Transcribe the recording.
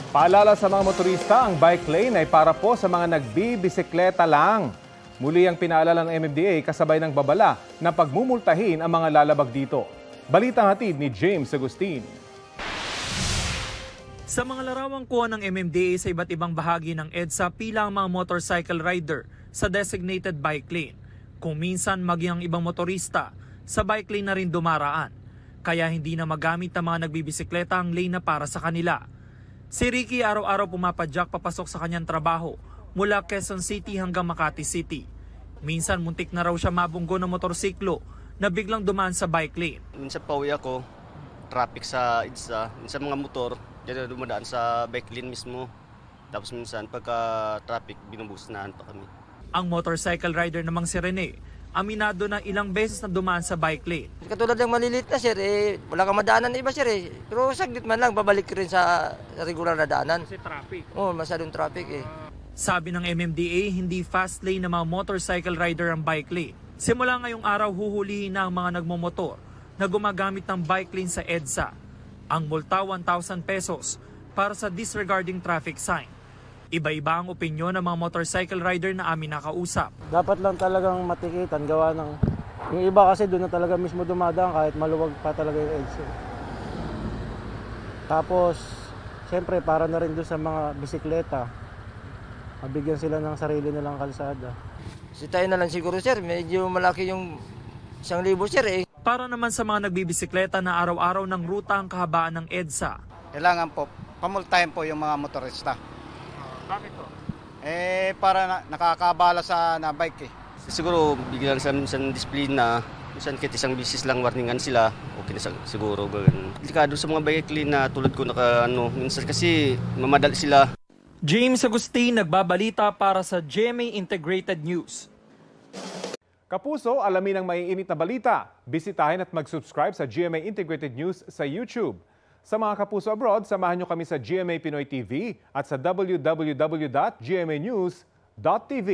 Paalala sa mga motorista, ang bike lane ay para po sa mga nagbibisikleta lang. Muli ang pinaalala ng MMDA kasabay ng babala na pagmumultahin ang mga lalabag dito. Balitang hatid ni James Agustin. Sa mga larawang kuha ng MMDA sa iba't ibang bahagi ng EDSA pila ang mga motorcycle rider sa designated bike lane. Kung minsan maging ang ibang motorista, sa bike lane na rin dumaraan. Kaya hindi na magamit ng mga nagbibisikleta ang lane na para sa kanila. Si Ricky araw-araw pumapadyak papasok sa kanyang trabaho mula Quezon City hanggang Makati City. Minsan muntik na raw siya mabunggo ng motorsiklo na biglang dumaan sa bike lane. Minsan pauwi ako, traffic sa EDSA, minsan mga motor, dyan dumadaan sa bike lane mismo. Tapos minsan pagka traffic, binubusnahan pa kami. Ang motorcycle rider namang si Rene, aminado na ilang beses na dumaan sa bike lane. Katulad ng malilit na sir, wala kang madaanan na iba sir Pero saglit man lang, babalik rin sa regular na daanan. Kasi traffic. Oo, masyadong traffic Sabi ng MMDA, hindi fast lane ng mga motorcycle rider ang bike lane. Simula ngayong araw, huhulihin na ang mga nagmomotor na gumagamit ng bike lane sa EDSA. Ang multa 1,000 pesos para sa disregarding traffic sign. Iba-iba ang opinyon ng mga motorcycle rider na amin nakausap. Dapat lang talagang matikitan, gawa ng... Yung iba kasi doon na talaga mismo dumadaan kahit maluwag pa talaga yung EDSA. Tapos, siyempre para na rin doon sa mga bisikleta, mabigyan sila ng sarili nilang kalsada. Si tayo na lang siguro sir, medyo malaki yung 1,000 sir Para naman sa mga nagbibisikleta na araw-araw ng ruta ang kahabaan ng EDSA. Kailangan po, pamultahin po yung mga motorista. Bakit to? Para nakakabala sa bike Siguro bigyan sa minsan disiplina, minsan kahit isang bisis lang warningan sila, okay na siguro. Delikado sa mga bike lane na tulad ko minsan kasi mamadali sila. James Agustin, nagbabalita para sa GMA Integrated News. Kapuso, alamin ang maiinit na balita. Bisitahin at mag-subscribe sa GMA Integrated News sa YouTube. Sa mga kapuso abroad, samahan nyo kami sa GMA Pinoy TV at sa www.gmanews.tv.